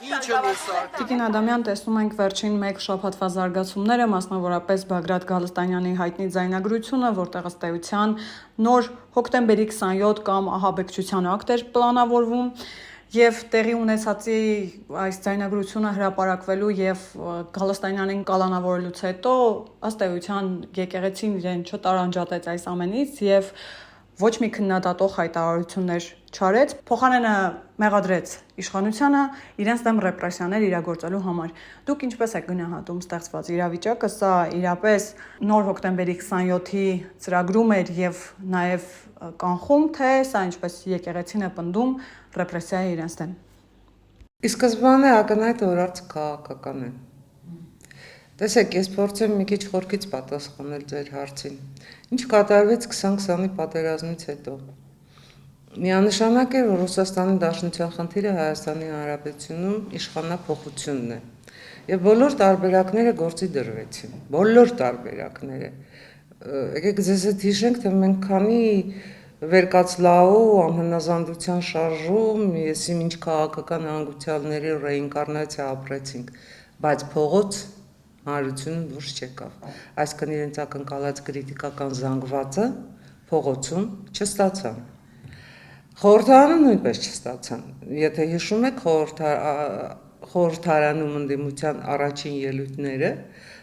Տիկին Ադամյան, տեսնում ենք վերջին մեկ շաբաթվա զարգացումները, մասնավորապես Բագրատ Գալստանյանի հայտնի ձայնագրությունը, որտեղ ըստ էության նոր հոկտեմբերի 27 կամ ահաբեկչության ակտ էր պլանավորվում, եւ տեղի ունեցածի այս ձայնագրությունը հրապարակվելու եւ Գալստանյանին կալանավորելուց հետո ըստ էության եկեղեցին իրեն չտարանջատեց այս ամենից եւ ոչ մի քննադատող հայտարարություններ չարեց, փոխարենը մեղադրեց իշխանությանը իրենց դեմ ռեպրեսիաներ իրագործելու համար։ Դուք ինչպես եք գնահատում ստեղծված իրավիճակը, սա իրապես նոր հոկտեմբերի 27-ի ծրագրում էր եւ նաեւ կանխում, թե սա ինչպես եկեղեցին է պնդում ռեպրեսիա է իրենց դեմ։ Ի սկզբանե ակնհայտ որ արցը քաղաքական է։ Տեսեք, ես փորձեմ մի քիչ խորքից պատասխանել ձեր հարցին։ Ինչ կատարվեց 2020-ի պատերազմից հետո։ Միանշանակ է, որ Ռուսաստանի Դաշնության խնդիրը Հայաստանի Հանրապետությունում իշխանափոխությունն է։ Եվ բոլոր տարբերակները գործի դրվեցին։ Բոլոր տարբերակները։ Եկեք ձեզ հետ հիշենք, թե մենք քանի Վերկացլաու անհնազանդության շարժում, եսիմ ինչ քաղաքական հանգուցյալների ռեինկարնացիա ապրեցինք, բայց փողոց հանրությունը դուրս չեկավ։ Այսինքն իրենց ակնկալած քրիտիկական զանգվածը փողոցում չստացան։ Խորհրդարանում նույնպես չստացան։ Եթե հիշում եք խորհրդարանում ընդդիմության առաջին ելույթները,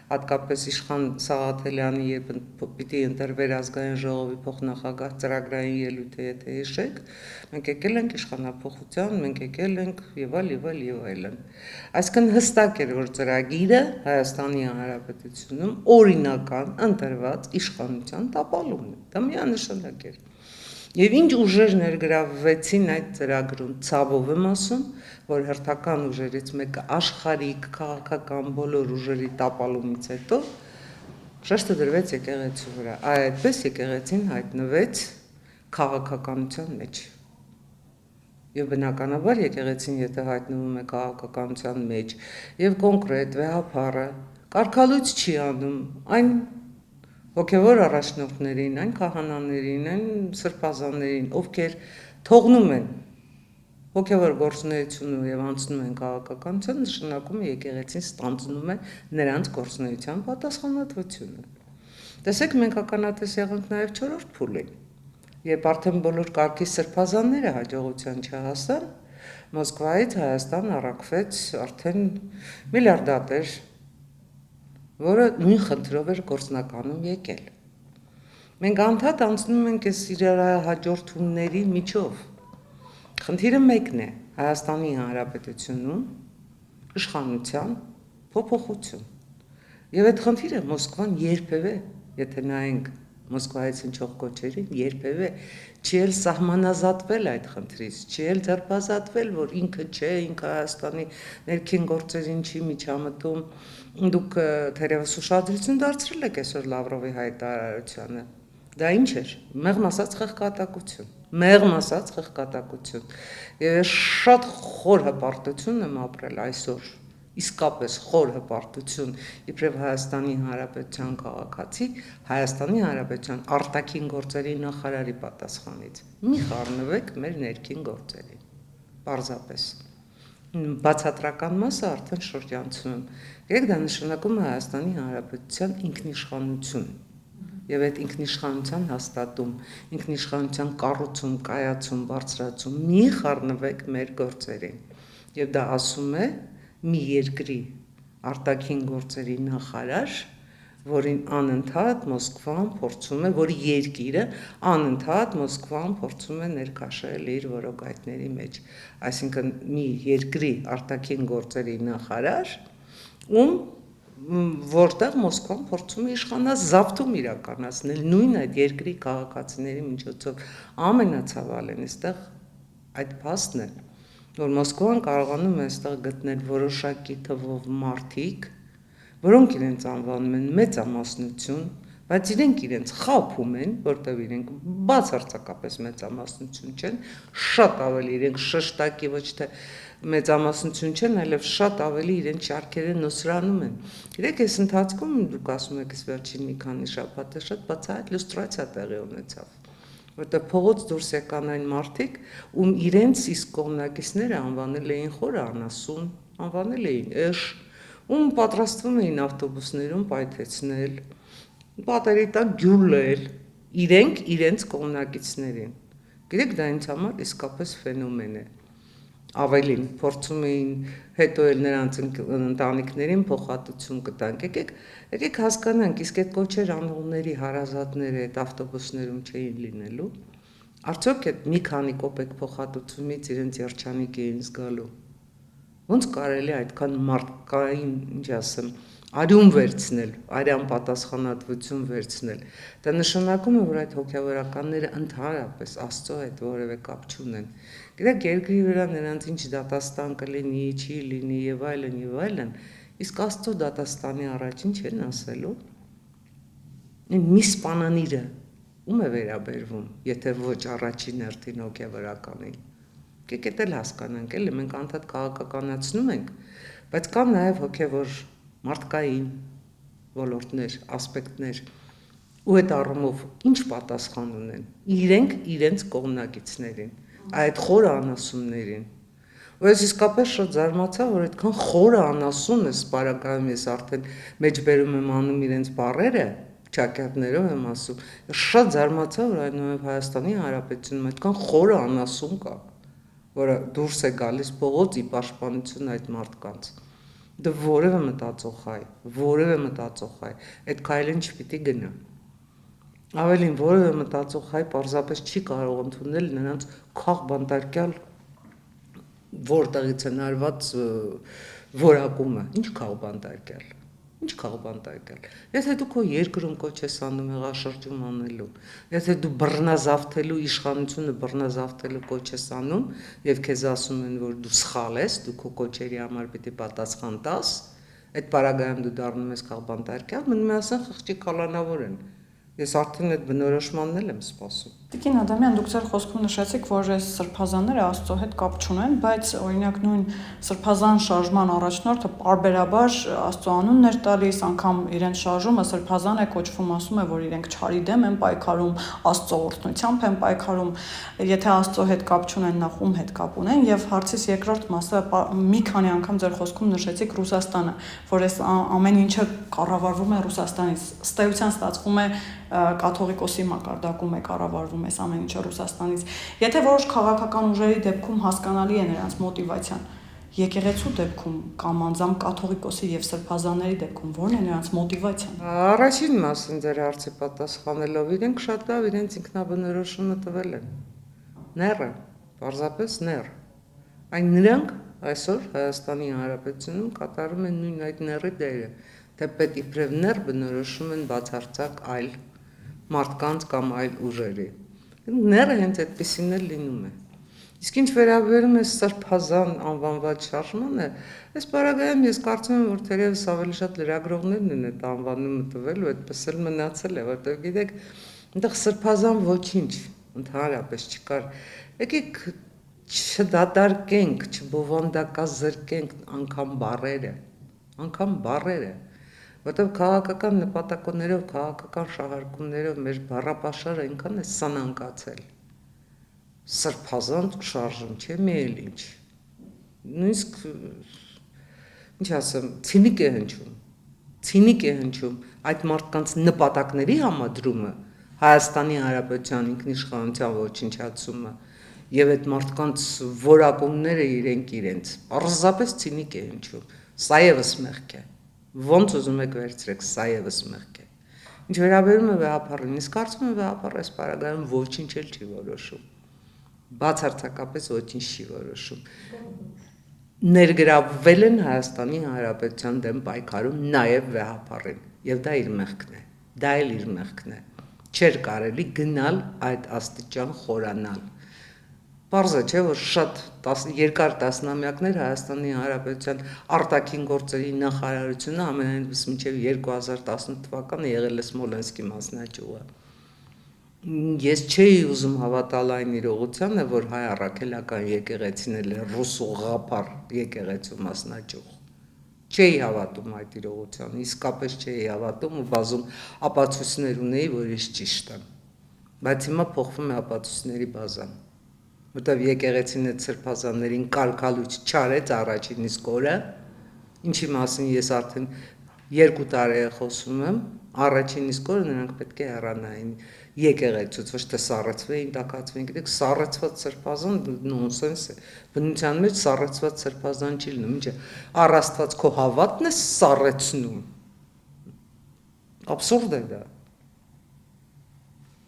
հատկապես իշխան Սաղաթելյանի, երբ պիտի ընտրվեր ազգային ժողովի փոխնախագահ ծրագրային ելույթը, եթե հիշեք, մենք եկել ենք իշխանափոխության, մենք եկել ենք եւ այլն։ Այսինքն հստակ էր, որ ծրագիրը Հայաստանի Հանրապետությունում օրինական ընտրված իշխանության տապալումն է։ Դա միանշանակ էր։ Եվ ինչ ուժեր ներգրավվեցին այդ ծրագրում, ցավով եմ ասում, որ հերթական ուժերից մեկը աշխարհիկ քաղաքական բոլոր ուժերի տապալումից հետո շեշտը դրվեց եկեղեցու վրա։ Այդպես եկեղեցին հայտնվեց քաղաքականության մեջ։ Եվ բնականաբար եկեղեցին եթե հայտնվում է քաղաքականության մեջ եւ կոնկրետ վեհափառը կարգալույց չի անում այն հոգևոր առաջնորդներին, այն քահանաներին, այն սրբազաններին, ովքեր թողնում են հոգևոր գործունեությունը եւ անցնում են քաղաքականության, նշանակում է եկեղեցին ստանձնում է նրանց գործունեության պատասխանատվությունը։ Տեսեք, մենք ականատես եղանք նաեւ 4-րդ փուլին, երբ արդեն բոլոր կարգի սրբազանները հաջողության չհասան, Մոսկվայից Հայաստան առաքվեց արդեն միլիարդատեր, որը նույն խնդրով էր գործնականում եկել։ Մենք անդադ անցնում ենք այս իրարահաջորդումների միջով։ Խնդիրը մեկն է Հայաստանի Հանրապետությունում իշխանության փոփոխություն։ Եվ այդ խնդիրը Մոսկվան երբևէ, եթե նայենք Մոսկվայից հնչող կոչերին, երբևէ չի էլ սահմանազատվել այդ խնդրից, չի էլ ձերբազատվել, որ ինքը չէ, ինքը Հայաստանի ներքին գործերին չի միջամտում։ Դուք թերևս ուշադրություն դարձրել եք այսօր Լավրովի հայտարարությանը։ Դա ինչ էր։ Մեղմ ասած խեղկատակություն։ Եվ շատ խոր հպարտություն եմ ապրել այսօր, իսկապես խոր հպարտություն, իբրև Հայաստանի Հանրապետության քաղաքացի, Հայաստանի Հանրապետության արտաքին գործերի նախարարի պատասխանից։ Մի խառնվեք մեր ներքին գործերին, պարզապես։ Բացատրական մասը արդեն շրջանցում եմ։ Եկեք դա նշանակում է Հայաստանի Հանրապետության ինքնիշխանություն եւ այդ ինքնիշխանության հաստատում, ինքնիշխանության կառուցում, կայացում, բարձրացում, մի խառնվեք մեր գործերին։ Եվ դա ասում է մի երկրի արտաքին գործերի նախարար, որին անընդհատ Մոսկվան փորձում է, որի երկիրը անընդհատ Մոսկվան փորձում է ներքաշել իր որոգայթների մեջ։ Այսինքն մի երկրի արտաքին գործերի նախարար, որտեղ Մոսկվան փորձում է իշխանազավթում իրականացնել նույն այդ երկրի քաղաքացիների միջոցով։ Ամենացավալին այստեղ այդ փաստն է, որ Մոսկվան կարողանում է այստեղ գտնել որոշակի թվով մարդիկ, որոնք իրենց անվանում են մեծամասնություն, բայց իրենք խաբում են, որտեղ իրենք բացարձակապես մեծամասնություն չեն, շատ ավելի իրենք շշտակի ոչ թե մեծամասնություն չեն, այլև շատ ավելի իրենց շարքերը նոսրանում են։ Գիտեք, այս ընթացքում դուք ասում եք, վերջին մի քանի շաբաթը շատ բացահայտ լուստրացիա տեղի ունեցավ։ որտեղ փողոց դուրս եկան այն մարդիկ, ում իրենց իսկ կողմնակիցները անվանել էին խորը անասուն, անվանել էին էշ, ում պատրաստվում էին ավտոբուսներում պայթեցնել, պատերի տակ գյուլել, իրենք իրենց կողմնակիցներին։ Գիտեք, դա ինձ համար իսկապես ֆենոմեն է։ Ավելին փորձում էին հետո էլ նրանց ընտանիքներին փոխհատուցում կտանք։ Եկեք հասկանանք, իսկ այդ կոչեր անողների հարազատները այդ ավտոբուսներում չէին լինելու։ Արդյոք այդ մի քանի կոպեկ փոխհատուցումից իրենց երջանիկ էին զգալու։ Ոնց կարելի է այդքան մարդկային, ինչ ասեմ, արյուն վերցնել, արյան պատասխանատվություն վերցնել։ Դա նշանակում է, որ այդ հոգևորականները ընդհանրապես Աստծո հետ որևէ կապ չունեն։ Գիտեք, երկրի վրա նրանց ինչ դատաստան կլինի, չի լինի եւ այլն, իսկ Աստծո դատաստանի առաջին չեն ասելու։ Այն մի սպանանիրը ում է վերաբերվում, եթե ոչ առաջին հերթին հոգևորականին։ Եկեք էլ հասկանանք, էլի մենք անդադ քաղաքականացնում ենք, բայց կան նաև հոգևոր մարդկային ոլորտներ, ասպեկտներ, ու այդ առումով ինչ պատասխան ունեն իրենք իրենց կողմնակիցներին, այդ խորը անասուններին։ Ու ես իսկապես շատ զարմացա, որ այդքան խորը անասուն է սպարակայում, ես արդեն մեջբերում եմ անում իրենց բառերը, ճակատներով եմ ասում։ Ես շատ զարմացա, որ այնուհետ Հայաստանի Հանրապետությունում այդքան խորը անասուն կա, որը դուրս է գալիս փողոց ի պաշտպանություն այդ մարդկանց։ Դա որևէ մտածող հայ, այդ քայլին չպիտի գնա։ Ավելին որևէ մտածող հայ պարզապես չի կարող ընդունել նրանց քաղբանտարկյալ որտեղից են արված որակումը, ինչ քաղբանտարկյալ։ Եթե դու քո երկրում կոչ ես անում հեղաշրջում անելու, եթե դու բռնազավթելու իշխանությունը բռնազավթելու կոչ ես անում եւ քեզ ասում են, որ դու սխալ ես, դու քո կոչերի համար պիտի պատասխան տաս, այդ պարագայում դու դառնում ես քաղբանտարկյալ, մնում է ասեն խղճի կալանավոր են։ Ես արդեն այդ բնորոշմանն եմ սպասում։ Տիկին Ադամյան, դուք ձեր խոսքում նշեցիք, որ այս սրբազանները Աստծո հետ կապ չունեն, բայց օրինակ նույն սրբազան շարժման առաջնորդը պարբերաբար Աստծո անունն էր տալիս, անգամ իրենց շարժումը սրբազան է կոչվում, ասում է, որ իրենք չարի դեմ են պայքարում, Աստծո օրհնությամբ են պայքարում, եթե Աստծո հետ կապ չունեն, նախ ում հետ կապ ունեն, եւ հարցիս երկրորդ մասը մի քանի անգամ ձեր խոսքում նշեցիք Ռուսաստանը, որ այս ամեն ինչը կառավարվում է Ռուսաստանից, ըստ էության ստացվում է կաթողիկոսի մակարդակում է կառավարվում այս ամեն ինչը Ռուսաստանից։ Եթե որոշ քաղաքական ուժերի դեպքում հասկանալի է նրանց մոտիվացիան, եկեղեցու դեպքում կամ անձամբ կաթողիկոսի եւ սրբազանների դեպքում ո՞րն է նրանց մոտիվացիան։ Առաջին մասն ձեր հարցի պատասխանելով, իրենք շատ լավ իրենց ինքնաբնորոշումը տվել են։ Նեռը, պարզապես նեռ։ Այն նրանք այսօր Հայաստանի Հանրապետությունում կատարում են նույն այդ նեռի դերը, թե պետք իբրև նեռ բնորոշում են բացարձակ այլ մարդկանց կամ այլ ուժերի։ Նեռը հենց այդպեսին էլ լինում է։ Իսկ ինչ վերաբերում է սրբազան անվանված շարժմանը, այս պարագայում ես կարծում եմ, որ թերևս ավելի շատ լրագրողներն են այդ անվանումը տվել ու այդպես էլ մնացել է, որտեղ գիտեք, այնտեղ սրբազան ոչինչ ընդհանրապես չկար։ Եկեք չդատարկենք, չբովանդակազրկենք անգամ բառերը, որտեղ քաղաքական նպատակներով, քաղաքական շահարկումներով մեր բառապաշարը այնքան է սանանկացել։ Սրբազան շարժում չէ, մի էլ ինչ։ Նույնիսկ, ինչ ասեմ, ցինիկ է հնչում այդ մարդկանց նպատակների համադրումը, Հայաստանի Հանրապետության ինքնիշխանության ոչնչացումը եւ այդ մարդկանց որակումները իրենց, պարզապես ցինիկ է հնչում։ Սա եւս մեղք է։ Ոնց ուզում եք վերցրեք, սա եւս մեղք է։ Ինչ վերաբերում է վեհապարին, իսկ կարծում եմ վեհապարը այս պարագայում ոչինչ էլ չի որոշում։ Բացարձակապես ոչինչ չի որոշում։ Ներգրավվել են Հայաստանի Հանրապետության դեմ պայքարում նաև վեհապարին, եւ դա իր մեղքն է։ Չէր կարելի գնալ այդ աստիճան խորանալ։ Պարզ է, չէ, որ շատ երկար տասնամյակներ Հայաստանի Հանրապետության արտաքին գործերի նախարարությունը ամենայնիվս մինչև 2018 թվականը եղել է Սմոլենսկի մասնաճյուղը։ Ես չէի ուզում հավատալ այն իրողությանը, որ հայ առաքելական եկեղեցին էլ է ռուսուղափառ եկեղեցու մասնաճյուղ։ Չէի հավատում այդ իրողությանը, իսկապես չէի հավատում ու բազում ապացույցներ ունեի, որ ես ճիշտ եմ։ բայց հիմա փոխվում է ապացույցների բազան, որտեղ եկեղեցին այդ սրբազաններին կարգալույց չարեց առաջին իսկ օրը, ինչի մասին ես արդեն 2 տարի է խոսում եմ, առաջին իսկ օրը նրանք պետք է հեռանային եկեղեցուց, ոչ թե սառեցվեին, տաքացվեին, գիտեք, սառեցված սրբազան նոնսենս է, բնության մեջ սառեցված սրբազան չի լինում, ինչ է, առաստված քո հավատն է սառեցնում, աբսուրդ է դա,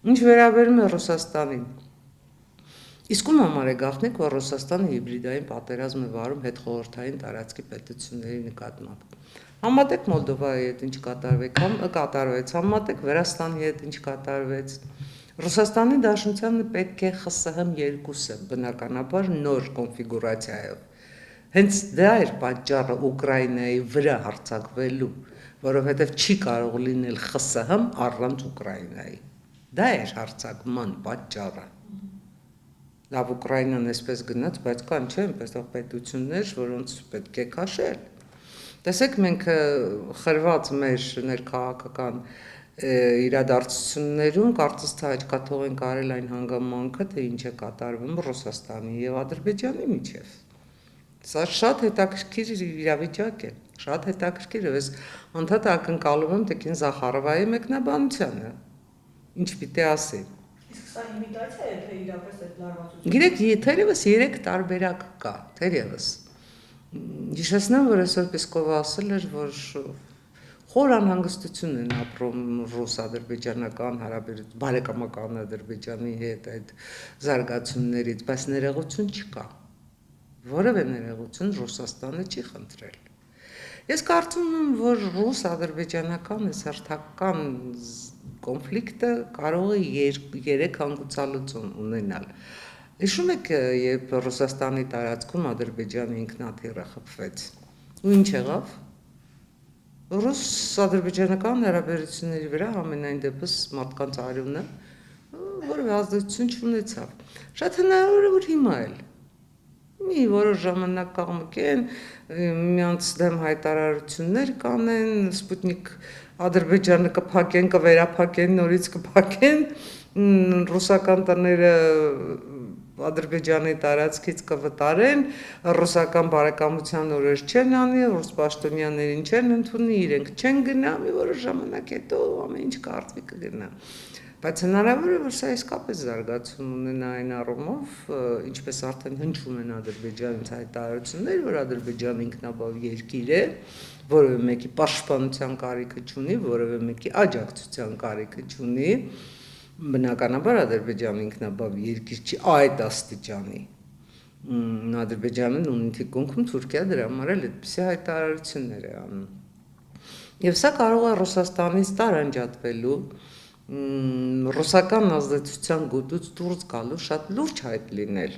ինչ վերաբերում է Ռուսաստանին, իսկ ում համար է գաղտնիք, որ Ռուսաստանը հիբրիդային պատերազմ է վարում հետխորհրդային տարածքի պետությունների նկատմամբ, համատեք Մոլդովայի հետ ինչ կատարվեց, համատեք Վրաստանի հետ ինչ կատարվեց, Ռուսաստանի Դաշնությանը պետք է ԽՍՀՄ2-ը, բնականաբար նոր կոնֆիգուրացիայով, հենց դա էր պատճառը Ուկրաինայի վրա հարձակվելու, որովհետև չի կարող լինել ԽՍՀՄ առանց Ուկրաինայի, դա էր հարձակման պատճառը, լավ Ուկրաինան այսպես գնաց, բայց կան չէ, այնպես պետություններ, որոնց պետք է քաշել, տեսեք մենք խրված մեր ներքաղաքական իրադարձություններում կարծես թե աչքաթող ենք արել այն հանգամանքը, թե ինչ է կատարվում Ռուսաստանի եւ Ադրբեջանի միջև, սա շատ հետաքրքիր իրավիճակ է, շատ հետաքրքիր է, ես անդադար ակնկալում եմ Տիկին Զախարովայի մեկնաբանությանը, ինչ պիտի ասի, իսկ սա իմիտացիա է, թե իրապես այդ լարվածությունը, գիտեք, թերևս 3 տարբերակ կա, թերևս, հիշեցնեմ, որ այսօր Պեսկովը ասել էր, որ խոր անհանգստություն են ապրում ռուս-ադրբեջանական բարեկամական Ադրբեջանի հետ այդ զարգացումներից, բայց ներողություն չկա, որևէ ներողություն Ռուսաստանը չի խնդրել, ես կարծում եմ, որ ռուս-ադրբեջանական այս հերթական կոնֆլիկտը կարող է 3 հանգուցալուծում ունենալ, հիշում եք, երբ Ռուսաստանի տարածքում Ադրբեջանի ինքնաթիռը խփվեց, ու ինչ եղավ, ռուս-ադրբեջանական հարաբերությունների վրա ամենայն դեպս մարդկանց արյունը որևէ ազդեցություն չունեցավ, շատ հնարավոր է, որ հիմա էլ, մի որոշ ժամանակ կաղմկեն, միմյանց դեմ հայտարարություններ կանեն, Սպուտնիկ Ադրբեջանը կփակեն, կվերափակեն, նորից կփակեն, ռուսական տները Ադրբեջանի տարածքից կվտարեն, ռուսական բարեկամության օրեր չեն անի, ռուս պաշտոնյաներին չեն ընդունի, իրենք չեն գնա, մի որոշ ժամանակ հետո ամեն ինչ կարգվի կգնա, բայց հնարավոր է, որ սա իսկապես զարգացում ունենա այն առումով, ինչպես արդեն հնչում են Ադրբեջանից հայտարարություններ, որ Ադրբեջանը ինքնաբավ երկիր է, որևէ մեկի պաշտպանության կարիքը չունի, որևէ մեկի աջակցության կարիքը չունի, բնականաբար Ադրբեջանը ինքնաբավ երկիր չի այդ աստիճանի, Ադրբեջանն ունի թիկունքում Թուրքիա դրա համար էլ այդպիսի հայտարարություններ է անում, եւ սա կարող է Ռուսաստանից տարանջատվելու, ռուսական ազդեցության գոտուց դուրս գալու շատ լուրջ հայտ լինել,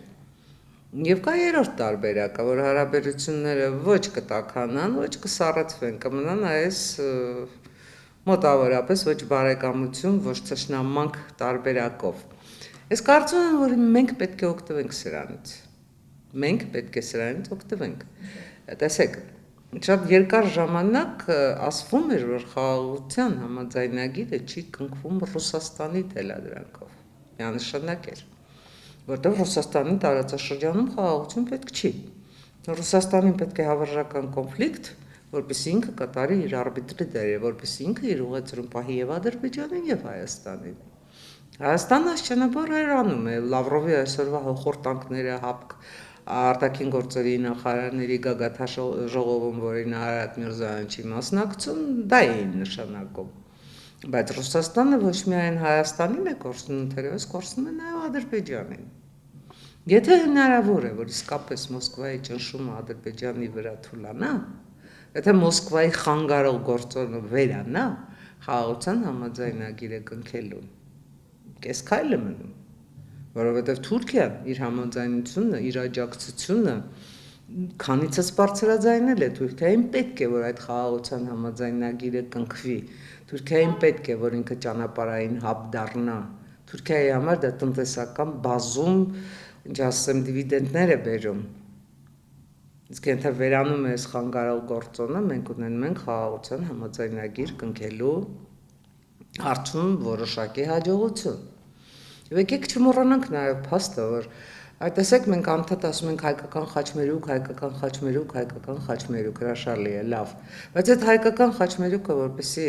եւ կա 3-րդ տարբերակը, որ հարաբերությունները ոչ կտաքանան, ոչ կսառեցվեն, կմնան այս մոտավորապես ոչ բարեկամություն, ոչ թշնամանք տարբերակով, ես կարծում եմ, որ մենք պետք է օգտվենք սրանից, մենք պետք է սրանից օգտվենք, տեսեք, շատ երկար ժամանակ ասվում էր, որ խաղաղության համաձայնագիրը չի կնքվում Ռուսաստանի թելադրանքով, միանշանակ էր, որտեղ Ռուսաստանի տարածաշրջանում խաղաղություն պետք չի, Ռուսաստանին պետք է հավերժական կոնֆլիկտ, որպեսզի ինքը կատարի իր արբիտրի դերը, որպեսզի ինքը իր ուղեծրում պահի եւ Ադրբեջանին եւ Հայաստանին, Հայաստանը աստիճանաբար հեռանում է, Լավրովի այսօրվա խորտանքները արտաքին գործերի նախարարների գագաթաժողովում, որին Արարատ Միրզոյանը չի մասնակցում, դա էին նշանակում, բայց Ռուսաստանը ոչ միայն Հայաստանին է կորցնում, թերևս կորցնում է նաեւ Ադրբեջանին, եթե հնարավոր է, որ իսկապես Մոսկվայի ճնշումը Ադրբեջանի վրա թուլանա, եթե Մոսկվայի խանգարող գործոնը վերանա, խաղաղության համաձայնագիրը կնքելու, կես քայլ է մնում, որովհետև Թուրքիան իր համաձայնությունը, իր աջակցությունը քանիցս բարձրաձայնել է, Թուրքիային պետք է, որ այդ խաղաղության համաձայնագիրը կնքվի, Թուրքիային պետք է, որ ինքը ճանապարհային հաբ դառնա, Թուրքիայի համար դա տնտեսական բազում, ինչ ասեմ, դիվիդենդներ է բերում, իսկ եթե վերանում է այս խանգարող գործոնը, մենք ունենում ենք խաղաղության համաձայնագիր կնքելու հարցում որոշակի հաջողություն, Եվ եկեք չմոռանանք նաև փաստը, որ տեսեք մենք անդադ ասում ենք հայկական խաչմերուկ, հրաշալի է, լավ, բայց այդ հայկական խաչմերուկը որպեսզի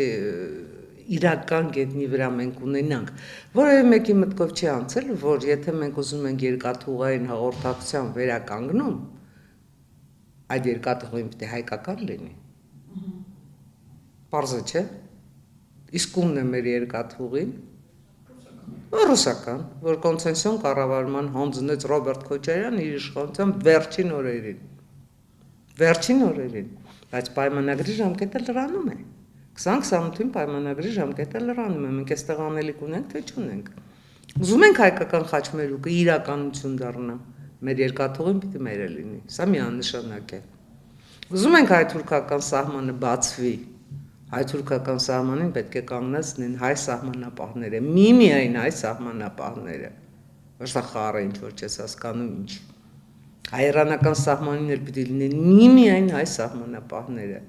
իրական գետնի վրա մենք ունենանք, որևէ մեկի մտքով չի անցել, որ եթե մենք ուզում ենք երկաթուղային հաղորդակցության վերականգնում, այդ երկաթուղին պետք է հայկական լինի։ Պարզ է, չէ՞։ Իսկ ումն է մեր երկաթուղին։ Ռուսական, որ կոնցենսիոն կառավարման հանձնեց Ռոբերտ Քոչարյանը իր իշխանության վերջին օրերին, բայց պայմանագրի ժամկետը լրանում է, 2028-ին պայմանագրի ժամկետը լրանում է, մենք այստեղ անելիք ունենք, թե չունենք, ուզում ենք հայկական խաչմերուկը իրականություն դառնա, մեր երկաթուղին պիտի մերը լինի, սա միանշանակ է, ուզում ենք հայ-թուրքական սահմանը բացվի, հայ-թուրքական սահմանին պետք է կանգնած լինեն հայ սահմանապահները, միմիայն հայ սահմանապահները, որ սա խառը ինչ-որ չես հասկանում ինչ, հայ-իրանական սահմանին էլ պիտի լինեն միմիայն հայ սահմանապահները,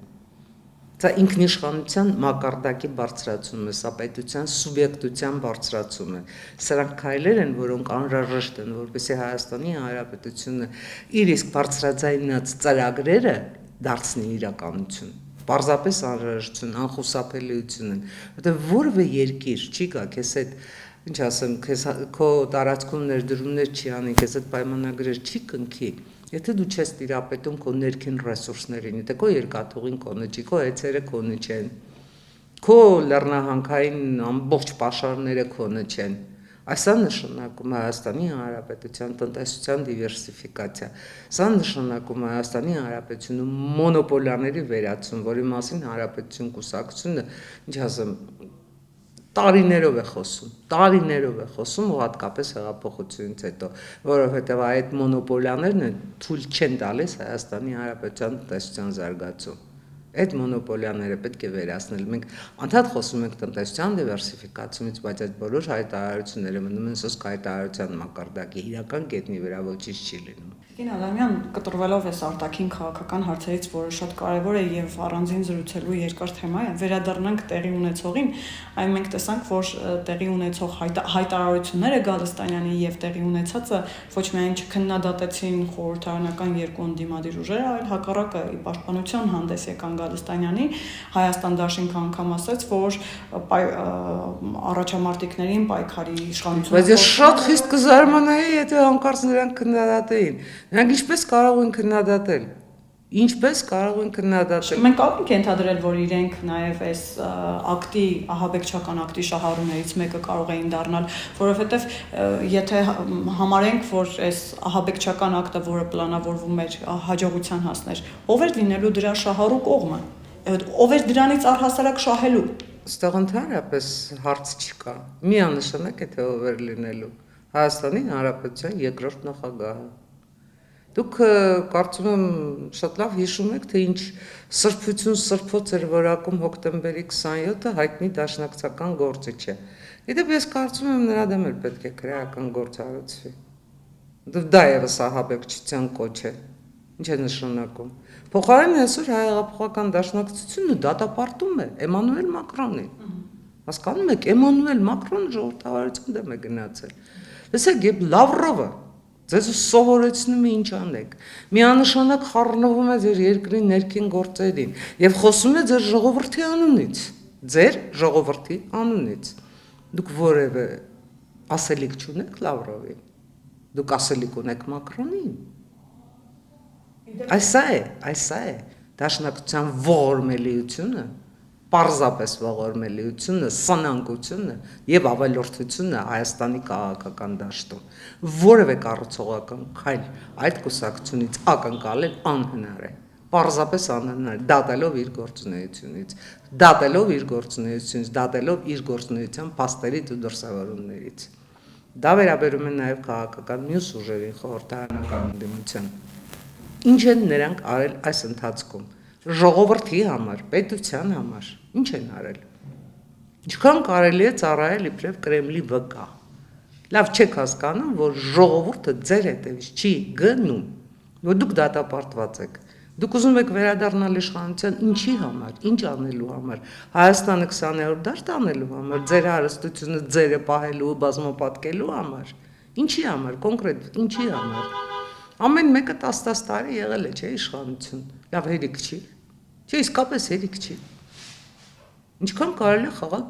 սա ինքնիշխանության մակարդակի բարձրացում է, սա պետության սուբյեկտության բարձրացում է, սրանք քայլեր են, որոնք անհրաժեշտ են, որպեսզի Հայաստանի Հանրապետությունը իր իսկ բարձրաձայնած ծրագրերը դարձնի իրականություն, պարզապես անհրաժեշտություն, անխուսափելիություն են, որտեղ որևէ երկիր չի գա, քեզ այդ, ինչ ասեմ, քո տարածքում ներդրումներ չի անի, քեզ այդ պայմանագրեր չի կնքի, եթե դու չես տիրապետում քո ներքին ռեսուրսներին, եթե քո երկաթուղին քոնը չի, քո այցերը քոնը չեն, քո լեռնահանքային ամբողջ պաշարները քոնը չեն, Սա նշանակում է Հայաստանի Հանրապետության տնտեսության դիվերսիֆիկացիա, սա նշանակում է Հայաստանի Հանրապետությունում մոնոպոլիաների վերացում, որի մասին Հանրապետություն կուսակցությունը, ինչ ասեմ, տարիներով է խոսում ու հատկապես հեղափոխությունից հետո, որովհետև այդ մոնոպոլիաներն թույլ չեն տալիս Հայաստանի Հանրապետության տնտեսության զարգացում։ Այդ մոնոպոլիաները պետք է վերացնել։ Մենք անդադ խոսում ենք տնտեսության դիվերսիֆիկացումից, բայց այդ բոլոր հայտարարությունները մնում են սոսկ հայտարարության մակարդակի, իրական գետնի վրա ոչինչ չի լինում։ Տիկին Ադամյան, կտրվելով այս արտաքին քաղաքական հարցերից, որը շատ կարևոր է եւ առանձին զրուցելու երկար թեմա է, վերադառնանք տեղի ունեցողին, այն մենք տեսանք, որ տեղի ունեցող հայտարարությունները Գալստանյանի եւ տեղի ունեցածը ոչ միայն չքննադատեցին խորհրդարանական երկու ընդդիմադիր ուժերը, այլ հակառակը ի պաշտպանություն հանդես եկան Գալստանյանի, Հայաստան դաշինքը անգամ ասաց, որ առաջամարտիկներին պայքարի իշխանությունը։ Բայց ես շատ խիստ կզարմանայի, եթե հանկարծ նրանք քննադատեին։ Նրանք ինչպես կարող են քննադատել։ Ինչպես կարող են քննադատել։ Մենք կարող ենք ենթադրել, որ իրենք նաև այս ակտի, ահաբեկչական ակտի շահառուներից մեկը կարող էին դառնալ, որովհետև եթե համարենք, որ այս ահաբեկչական ակտը, որը պլանավորվում էր հաջողության հասներ, ով էր լինելու դրա շահառու կողմը, ով էր դրանից առհասարակ շահելու։ Այստեղ ընդհանրապես հարց չկա։ Միանշանակ է թե ով էր լինելու Հայաստանի Հանրապետության երկրորդ նախագահը։ Դուք կարծում եմ շատ լավ հիշում եք, թե ինչ սրբություն սրբոց էր որակում հոկտեմբերի 27-ը հայտնի դաշնակցական գործիչ է։ Իդեպ ես կարծում եմ նրա դեմ էլ պետք է քրեական գործ արվի։ Դա ևս ահաբեկչության կոչ է։ Ինչ է նշանակում։ Փոխարենը այսօր հայեղափոխական դաշնակցությունը դատապարտում է Էմանուել Մակրոնին։ Հասկանում եք, Էմանուել Մակրոնը ժողովրդավարության դեմ է գնացել։ Տեսեք, եւ Լավրովը ձեզ սովորեցնում է ինչ անեք։ Միանշանակ խառնվում է ձեր երկրի ներքին գործերին եւ խոսում է ձեր ժողովրդի անունից։ Ձեր ժողովրդի անունից։ Դուք որևէ ասելիք չունեք Լավրովին։ Դուք ասելիք ունեք Մակրոնին։ Այս է դաշնակցության ողորմելիությունը, պարզապես ողորմելիությունը, սնանկությունը եւ ավելորդությունը Հայաստանի քաղաքական դաշտում։ Որևէ կառուցողական քայլ այդ կուսակցությունից ակնկալել անհնար է, պարզապես անհնար, դատելով իր գործունեությունից, դատելով իր գործունեության փաստերից ու դրսևորումներից։ Դա վերաբերում է նաեւ քաղաքական մյուս ուժերին, խորհրդարանական ընդդիմության։ Ինչ են նրանք արել այս ընթացքում։ Ժողովրդի համար, պետության համար, ինչ են արել։ Ինչքան կարելի է ծառայել իբրև Կրեմլի վկա։ Լավ չեք հասկանում, որ ժողովուրդը ձեր հետևից չի գնում, որ դուք դատապարտված եք, Դուք ուզում եք վերադառնալ իշխանության ինչի համար, ինչ անելու համար, Հայաստանը 20-րդ դաշտ անելու համար, ձեր հարստությունը ձերը պահելու ու բազմապատկելու համար, ինչի համար, կոնկրետ ինչի համար։ Ամեն մեկը 10 տարի եղել է, չէ, իշխանություն, լավ հերիք չի, չէ, իսկապես հերիք չի։ Ինչքան կարելի է խաղալ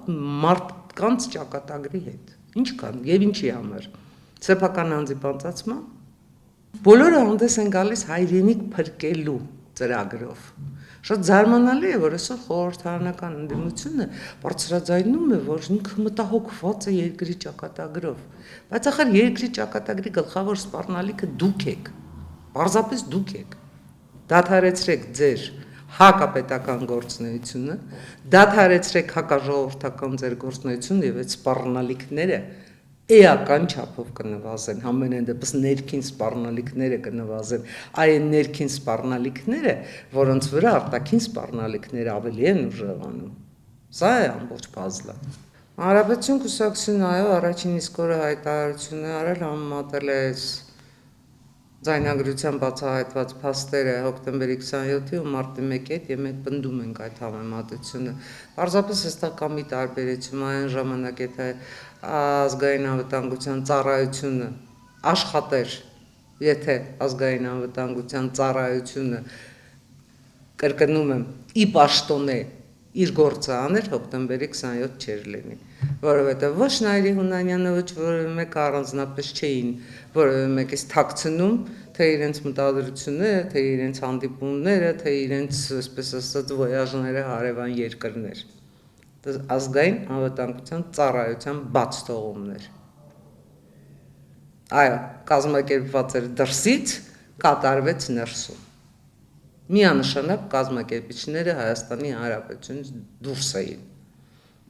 մարդկանց ճակատագրի հետ, ինչքան եւ ինչի համար, սեփական անձի բանտացման, բոլորը հանդես են գալիս հայրենիք փրկելու ծրագրով։ Շատ զարմանալի է, որ այսօր խորհրդարանական ընդդիմությունը բարձրաձայնում է, որ ինքը մտահոգված է երկրի ճակատագրով, բայց ախր երկրի ճակատագրի գլխավոր սպառնալիքը դուք եք, պարզապես դուք եք։ Դադարեցրեք ձեր հակապետական գործունեությունը, դադարեցրեք հակաժողովրդական ձեր գործունեությունը եւ այդ սպառնալիքները էական չափով կնվազեն, ամենայն դեպս ներքին սպառնալիքները կնվազեն, այն ներքին սպառնալիքները, որոնց վրա արտաքին սպառնալիքները ավելի են ուժեղանում։ Սա է ամբողջ puzzle-ը։ Հանրապետություն կուսակցությունը այո առաջին իսկ օրը հայտարարություն է արել, համեմատել է ձայնագրության բացահայտված փաստերը հոկտեմբերի 27-ի ու մարտի 1-ի հետ եւ մենք պնդում ենք այդ համեմատությունը։ Պարզապես այստեղ կա մի տարբերություն, այն ժամանակ եթե ազգային անվտանգության ծառայությունը աշխատեր, եթե ազգային անվտանգության ծառայությունը կրկնում եմ, ի պաշտոնե իր գործը աներ, հոկտեմբերի 27 չէր լինի, որովհետև ոչ Նայիրի Հունանյանը, ոչ որևէ մեկը առանձնապես չէին որևէ մեկից թաքցնում, թե իրենց մտադրությունները, թե իրենց հանդիպումները, թե իրենց, այսպես ասած, ոյաժները հարևան երկրներ, ազգային անվտանգության ծառայության բաց թողումներ։ Այո, կազմակերպված էր դրսից, կատարվեց ներսում։ Միանշանակ կազմակերպիչները Հայաստանի Հանրապետությունից դուրս էին։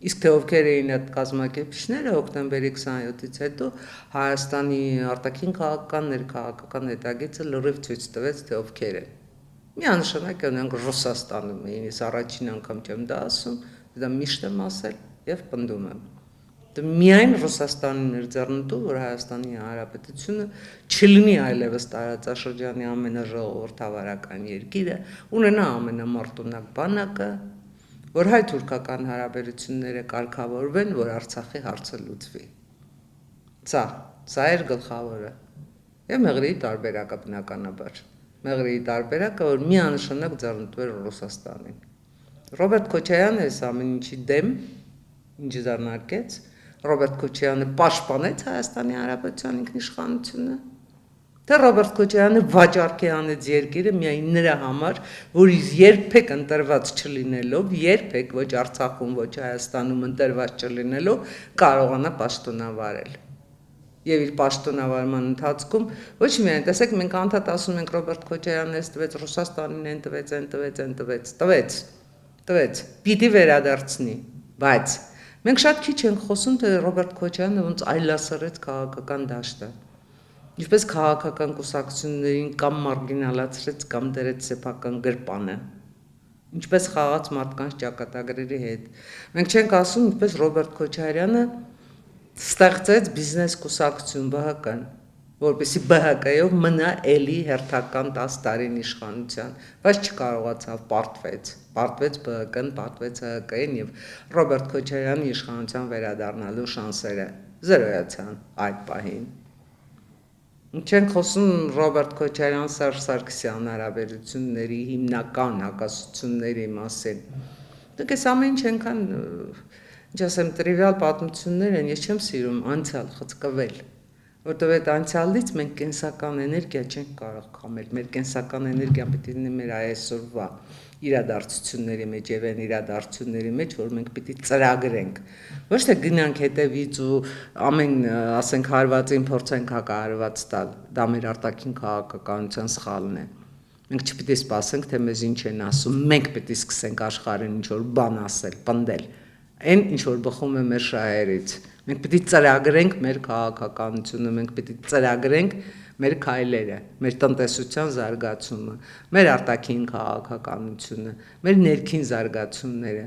Իսկ թե ովքեր էին այդ կազմակերպիչները հոկտեմբերի 27-ից հետո Հայաստանի արտաքին քաղաքական ներքաղաքական հետագիծը լրիվ ցույց տվեց, թե ովքեր են։ Միանշանակ նրանք Ռուսաստանում էին, ես առաջին անգամ չեմ դա ասում, դա միշտ եմ ասել եւ պնդում եմ։ Դա միայն Ռուսաստանին էր ձեռնտու, որ Հայաստանի Հանրապետությունը չլինի այլևս տարածաշրջանի ամենաժողովրդավարական երկիրը, ունենա ամենամարտունակ բանակը, որ հայ-թուրքական հարաբերությունները կարգավորվեն, որ Արցախի հարցը լուծվի։ Սա էր գլխավորը։ Եվ Մեղրիի տարբերակը բնականաբար։ Մեղրիի տարբերակը, որ միանշանակ ձեռնտու էր Ռուսաստանին։ Ռոբերտ Քոչարյանը այս ամեն ինչի դեմ, ինչ ձեռնարկեց, Ռոբերտ Քոչարյանը պաշտպանեց Հայաստանի Հանրապետության ինքնիշխանությունը, թե Ռոբերտ Քոչարյանը վաճառքի անեց երկիրը միայն նրա համար, որ իր երբեք ընտրված չլինելով, երբեք ոչ Արցախում, ոչ Հայաստանում ընտրված չլինելով կարողանա պաշտոնավարել։ Եվ իր պաշտոնավարման ընթացքում ոչ միայն, տեսեք, մենք անդադ ասում ենք Ռոբերտ Քոչարյանն էս տվեց, Ռուսաստանին են տվեց, պիտի վերադարձնի, բայց մենք շատ քիչ ենք խոսում, թե Ռոբերտ Քոչարյանը ոնց այլասերեց քաղաքական դաշտը, ինչպես քաղաքական կուսակցություններին կամ մարգինալացրեց կամ դրեց սեփական գրպանը, ինչպես խաղաց մարդկանց ճակատագրերի հետ։ Մենք չենք ասում, ինչպես Ռոբերտ Քոչարյանը ստեղծեց բիզնես կուսակցություն ԲՀԿ-ն, որպեսզի ԲՀԿ-ով մնա էլի հերթական 10 տարին իշխանության, բայց չկարողացավ, պարտվեց ԲՀԿ-ն, պարտվեց ՀՀԿ-ին եւ Ռոբերտ Քոչարյանի իշխանության վերադառնալու շանսերը զրոյացան այդ պահին։ Չենք խոսում Ռոբերտ Քոչարյան-Սերժ Սարգսյան հարաբերությունների հիմնական հակասությունների մասին։ Դուք այս ամեն ինչ այնքան, ինչ ասեմ, տրիվիալ պատմություններ են, ես չեմ սիրում անցյալ խցկվել, որտեղ այդ անցյալից մենք կենսական էներգիա չենք կարող կամել, մեր կենսական էներգիան պետք է լինի մեր այսօրվա իրադարձությունների մեջ եւ այն իրադարձությունների մեջ, որ մենք պիտի ծրագրենք, ոչ թե գնանք հետևից ու ամեն, ասենք, հարվածին փորձենք հակահարված տալ, դա մեր արտաքին քաղաքականության սխալն է։ Մենք չպիտի սպասենք, թե մեզ ինչ են ասում, մենք պիտի սկսենք աշխարհին ինչ որ բան ասել, պնդել, այն ինչ որ բխում է մեր շահերից։ Մենք պիտի ծրագրենք մեր քաղաքականությունը, մենք պիտի ծրագրենք մեր քայլերը, մեր տնտեսության զարգացումը, մեր արտաքին քաղաքականությունը, մեր ներքին զարգացումները։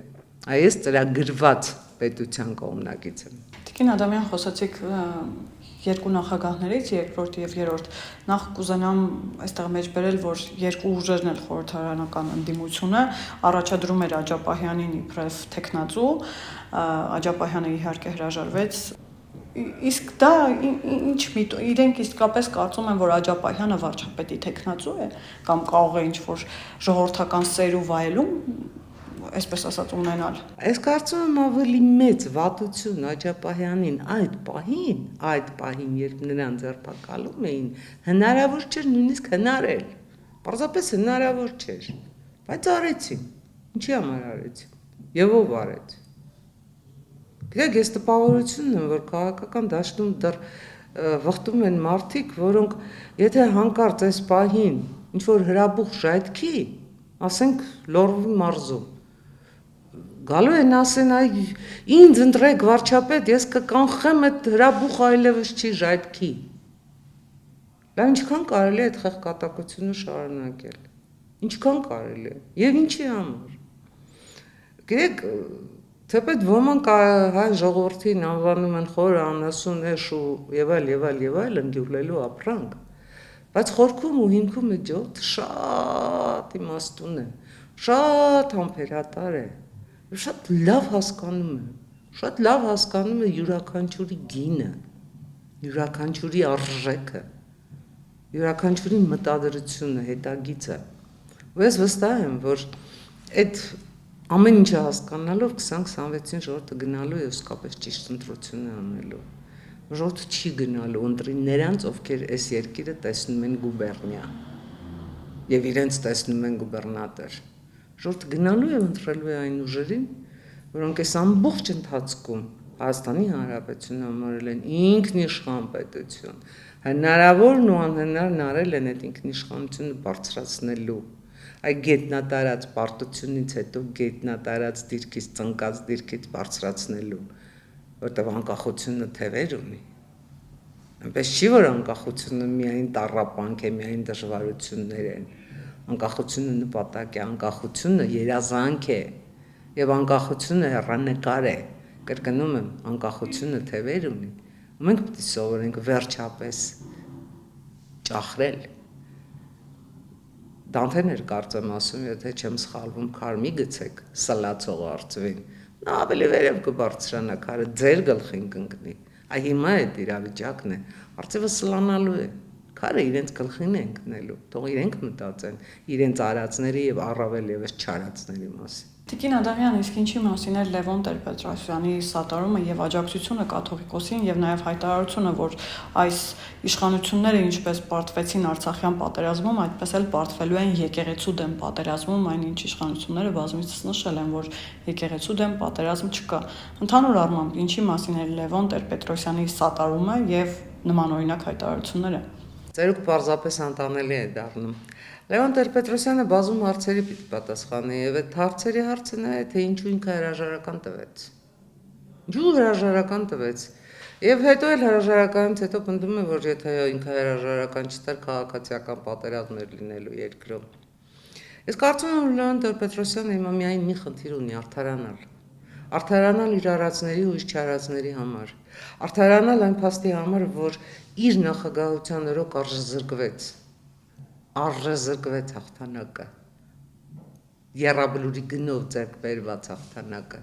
Այս ծրագրված պետության կողմնակից եմ։ Տիկին Ադամյան, խոսացիք երկու նախագահներից, երկրորդ եւ երրորդ, նախ կուզենամ այստեղ մեջ բերել, որ երկու ուժերն էլ խորհրդարանական ընդդիմությունը առաջադրում էր Աջապահյանին իբրև տեխնացու, Աջապահյանը իհարկե հրաժարվեց։ Իսկ դա իրենք իսկապես կարծում են, որ Աջապահյանը վարչապետի տեխնացու է կամ կարող է ինչ-որ ժողովրդական սեր ու վայելում, այսպես ասած, ունենալ։ Ես կարծում եմ ավելի մեծ վատություն Աջապահյանին այդ պահին, երբ նրան ձերբակալում էին, հնարավոր չէր նույնիսկ հնարել։ Պարզապես հնարավոր չէր, բայց արեցին։ Ինչի համար արեցին։ Եվ ով արեց։ Գիտեք, ես տպավորությունն եմ, որ քաղաքական դաշտում դեռ վխտում են մարդիկ, որոնք եթե հանկարծ այս պահին ինչ-որ հրաբուխ ժայթքի, ասենք Լոռվի մարզում, գալու են ասեն, այ ինձ ընտրեք վարչապետ, ես կկանխեմ այդ հրաբուխ այլևս չի ժայթքի։ Լավ, ինչքան կարելի է այդ խեղկատակությունը շարունակել։ Ինչքան կարելի է։ Եվ ինչի համար։ Գիտեք, թեպետ ոմանք հայ ժողովրդին անվանում են խորը անասունեշ ու եւ այլ ընդյուրլելու ապրանք, բայց խորքում ու հիմքում է ջոտ շատ իմաստուն է, շատ համբերատար է, շատ լավ հասկանում է յուրաքանչյուրի գինը, յուրաքանչյուրի արժեքը, յուրաքանչյուրի մտադրությունը, հետագիծը։ Ու ես վստահ եմ, որ այդ ամեն ինչը հասկանալով 2026-ին ժողովուրդը գնալու է իսկապես ճիշտ ընտրություն է անելու։ Ժողովուրդը չի գնալու ընտրի նրանց, ովքեր այս երկիրը տեսնում են գուբերնիա եւ իրենց տեսնում են գուբերնատոր։ Ժողովուրդը գնալու է ընտրելու է այն ուժերին, որոնք այս ամբողջ ընթացքում Հայաստանի Հանրապետությունը համարել են ինքնիշխան պետություն, հնարավորն ու անհնարն արել են այդ ինքնիշխանությունը բարձրացնելու, այդ գետնատարած պարտությունից հետո գետնատարած դիրքից ծնկած դիրքից բարձրացնելու, որտեղ անկախությունը թևեր ունի։ Այնպես չի, որ անկախությունը միայն տառապանք է, միայն դժվարություններ են։ Անկախությունը նպատակ է, անկախությունը երազանք է, եւ անկախությունը հեռանկար է։ Կրկնում եմ, անկախությունը թևեր ունի։ Ու մենք պետք է սովորենք վերջապես ճախրել։ Դանթեն էր կարծեմ ասում, եթե չեմ սխալվում, քար մի գցեք սլացող արծվին, նա ավելի վերև կբարձրանա, քարը ձեր գլխին կընկնի։ Այ հիմա այդ իրավիճակն է, արծիվը սլանալու է, քարը իրենց գլխին է ընկնելու, թող իրենք մտածեն իրենց արածների եւ առավել եւս չարածների մասին։ Տիկին Ադամյան, իսկ ինչի մասին էր Լևոն Տեր-Պետրոսյանի սատարումը եւ աջակցությունը կաթողիկոսին եւ նաեւ հայտարարությունը, որ այս իշխանությունները ինչպես պարտվեցին Արցախյան պատերազմում, այդպես էլ պարտվելու են եկեղեցու դեմ պատերազմում, այնինչ իշխանությունները բազմիցս նշել են, որ եկեղեցու դեմ պատերազմ չկա։ Ընդհանուր առմամբ, ինչի մասին էր Լևոն Տեր-Պետրոսյանի սատարումը եւ նմանօրինակ հայտարարությունները։ Ծերուկ պարզապես անտանելի է դառնում։ Լևոն Տեր-Պետրոսյանը բազում հարցերի պիտի պատասխանի եւ այդ հարցերի հարցը նա է, թե ինչու ինքը հրաժարական տվեց։ Ինչու հրաժարական տվեց։ Եվ հետո էլ հրաժարականից հետո պնդում է, որ եթե ինքը հրաժարական չտար, քաղաքացիական պատերազմ էր լինելու երկրում։ Ես կարծում եմ, որ Լևոն Տեր-Պետրոսյանը հիմա միայն մի խնդիր ունի՝ արդարանալ։ Արդարանալ իր արածների ու իր չարածների համար։ Արդարանալ այն փաստի համար, որ իր նախագահության օրոք արժեզրկվեց հաղթանակը, եռաբլուրի գնով ձեռք բերված հաղթանակը,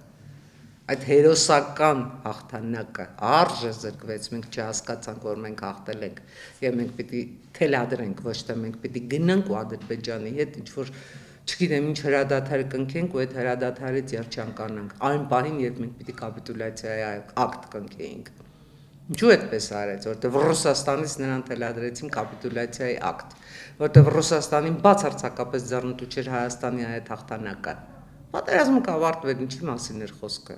այդ հերոսական հաղթանակը արժեզրկվեց, մենք չհասկացանք, որ մենք հաղթել ենք եւ մենք պիտի թելադրենք, ոչ թե մենք պիտի գնանք ու Ադրբեջանի հետ ինչ-որ չգիտեմ ինչ հրադադար կնքենք ու այդ հրադադարից երջանկանանք, այն պահին, երբ մենք պիտի կապիտուլյացիայի ակտ կնքեինք։ Ինչու այդպես արեց, որտեղ Ռուսաստանից նրան թելադրեցին կապիտուլյացիայի ակտ, որտեղ Ռուսաստանին բացարձակապես ձեռնտու չէր Հայաստանի այդ հաղթանակը։ Պատերազմը կավարտվեր, ինչի մասին էր խոսքը։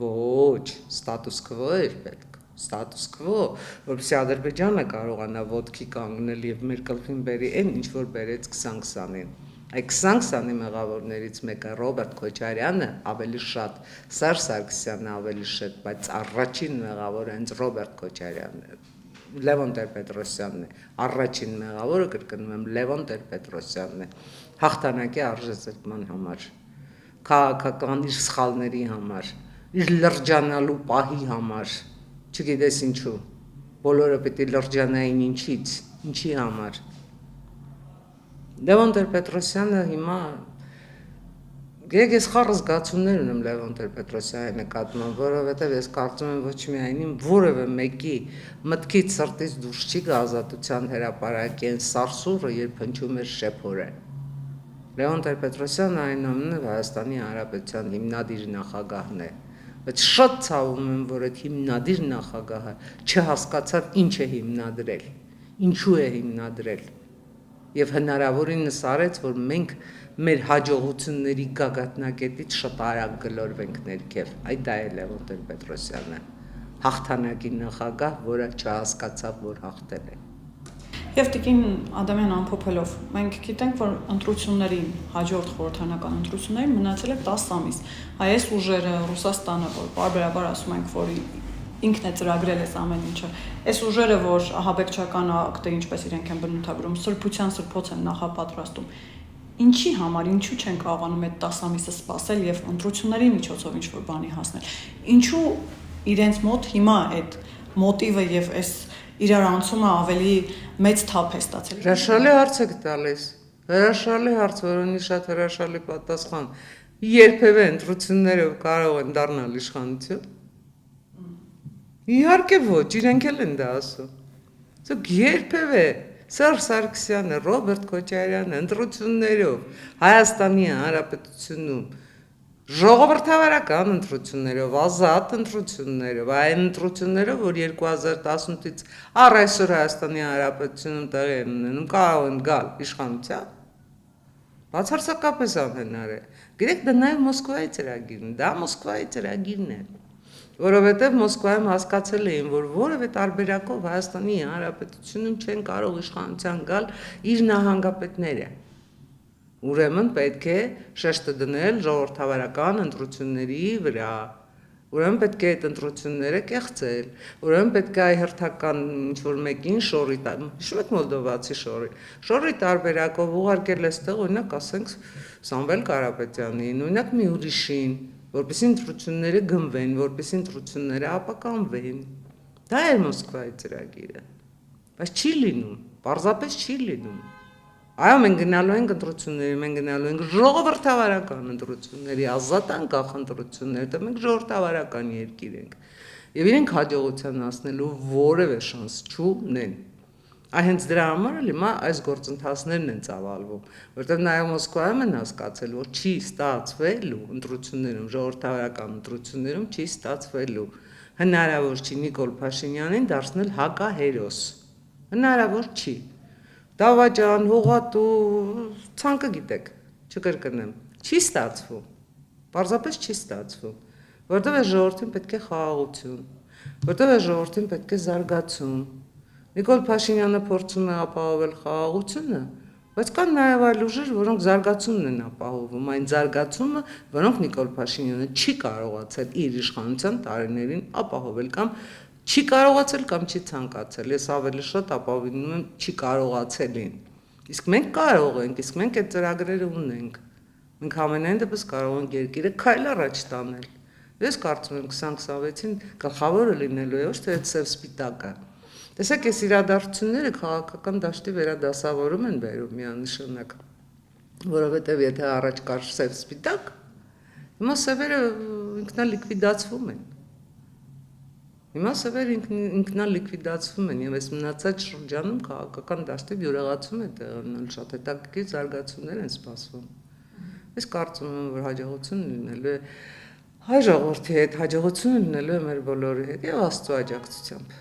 Ոչ, ստատուս քվո էր պետք, ստատուս քվո, որպեսզի Ադրբեջանը կարողանա ոտքի կանգնել եւ մեր գլխին բերի այն, ինչ որ բերեց 2020-ին։ Այդ 2020-ի մեղավորներից մեկը Ռոբերտ Քոչարյանը ավելի շատ, Սերժ Սարգսյանը ավելի շատ, բայց առաջին մեղավորը հենց Ռոբերտ Քոչարյանն է, Լևոն Տեր-Պետրոսյանն է, առաջին մեղավորը կրկնում եմ Լևոն Տեր-Պետրոսյանն է, հաղթանակի արժեզրկման համար, քաղաքական իր սխալների համար, իր լրջանալու պահի համար, չգիտես ինչու, բոլորը պիտի լրջանային ինչի համար։ Լևոն Տեր-Պետրոսյանը հիմա ես խառը զգացումներ ունեմ Լևոն Տեր-Պետրոսյանի նկատմամբ, որովհետև ես կարծում եմ ոչ միայն որևէ մեկի մտքից սրտից դուրս չի գա Ազատության հրապարակեն սարսուռը, երբ հնչում էր շեփորը։ Լևոն Տեր-Պետրոսյանը այնուամենայնիվ Հայաստանի Հանրապետության հիմնադիր նախագահն է, բայց շատ ցավում եմ, որ այդ հիմնադիր նախագահը չհասկացավ ինչ է հիմնադրել, ինչու է հիմնադրել, եւ հնարավորինս արեց, որ մենք մեր հաջողությունների գագաթնակետից շատ արագ գլորվենք ներքև, դա է Լևոն Տեր-Պետրոսյանը, հաղթանակի նախագահ, որը չհասկացավ, որ հաղթել է։ Եվ տիկին Ադամյան ամփոփելով, մենք գիտենք, որ ընտրություններին, հաջորդ խորհրդանական ընտրություններին մնացել է 10 ամիս։ Այս ուժերը, Ռուսաստանը, որ բարբերաբար ասում ենք, որ ինքն է ծրագրել այս ամեն ինչը, այս ուժերը, որ ահաբեկչական ակտը, ինչպես իրենք են բնութագրում, սրբության սրբոց են նախապատրաստում, ինչի համար, ինչու չեն կարողանում այդ 10 ամիսը սպասել եւ ընտրությունների միջոցով ինչ-որ բանի հասնել։ Ինչու իրենց մոտ հիմա այդ մոտիվը եւ այս իրարանցումը ավելի մեծ թափ է ստացել։ Հրաշալի հարց եք տալիս։ Հրաշալի հարց, որոնի շատ հրաշալի պատասխան։ Երբևէ ընտրություններով կարող են դառնալ իշխանություն։ Իհարկե ոչ, իրենք էլ են դա ասում։ Ցույց երբևէ Սերժ Սարգսյանը, Ռոբերտ Քոչարյանը ընտրություններով Հայաստանի Հանրապետությունում ժողովրդավարական ընտրություններով, ազատ ընտրություններով, այն ընտրություններով, որ 2018-ից առ այսօր Հայաստանի Հանրապետությունում տեղի են ունենում, կարող են գալ իշխանության, բացարձակապես անհնար է։ Գիտեք, դա նաև Մոսկվայի ծրագիրն է, դա Մոսկվայի ծրագիրն է, որովհետև Մոսկվայում հասկացել էին, որ որևէ տարբերակով Հայաստանի Հանրապետությունում չեն կարող իշխանության գալ իր նահանգապետները։ Ուրեմն պետք է շեշտը դնել ժողովրդավարական ընտրությունների վրա, ուրեմն պետք է այդ ընտրությունները կեղծել, ուրեմն պետք է հերթական ինչ-որ մեկին շորի, հիշում եք Մոլդովացի շորի տարբերակով ուղարկել այստեղ, օրինակ ասենք Սամվել Կարապետյանին, օրինակ մի ուրիշին, որպեսզի ընտրությունները գնվեն, որպեսզի ընտրությունները ապականվեն։ Դա է Մոսկվայի ծրագիրը, բայց չի լինում, պարզապես չի լինում։ Այո, մենք գնալու ենք ընտրությունների, մենք գնալու ենք ժողովրդավարական ընտրությունների, ազատ անկախ ընտրությունների, դա մենք ժողովրդավարական երկիր ենք։ Եվ իրենք հաջողության հասնելու որևէ շանս չունեն։ Հենց դրա համար էլ հիմա այս գործընթացներն են ծավալվում, որտեղ նաև Մոսկվայում են հասկացել, որ չի ստացվելու ընտրություններում, ժողովրդավարական ընտրություններում չի ստացվելու։ Հնարավոր չի Նիկոլ Փաշինյանին դարձնել հակահերոս։ Հնարավոր չի։ Դավաճան, հողատու, ցանկը գիտեք, չկրկնեմ, չի ստացվում, պարզապես չի ստացվում, որտեղ է ժողովրդին պետք է խաղաղություն, որտեղ է ժողովրդին պետք է զարգացում, Նիկոլ Փաշինյանը փորձում է ապահովել խաղաղությունը, բայց կան նաև այլ ուժեր, որոնք զարգացումն են ապահովում, այն զարգացումը, որոնք Նիկոլ Փաշինյանը չի կարողացել իր իշխանության տարիներին ապահովել կամ չի կարողացել կամ չի ցանկացել, ես ավելի շատ ապավինում եմ չի կարողացելին, իսկ մենք կարող ենք, իսկ մենք այդ ծրագրերը ունենք, մենք ամենայն դեպս կարող ենք երկիրը քայլ առաջ տանել, ես կարծում եմ 2026-ին գլխավորը լինելու է ոչ թե այդ սև-սպիտակը, տեսեք այս իրադարձությունները քաղաքական դաշտի վերադասավորում են բերում միանշանակ, որովհետև եթե առաջ կար սև-սպիտակ, հիմա սևերը ինքնալիկվիդացվում են, Հիմա սևերը ինքնալիկվիդացվում են եւ այս մնացած շրջանում քաղաքական դաշտի յուրեղացում է տեղի ունենում, շատ հետաքրքիր զարգացումներ են սպասվում։ Ես կարծում եմ, որ հաջողություն լինելու է հայ ժողովրդի հետ, հաջողություն լինելու է մեր բոլորի հետ եւ Աստծո աջակցությամբ։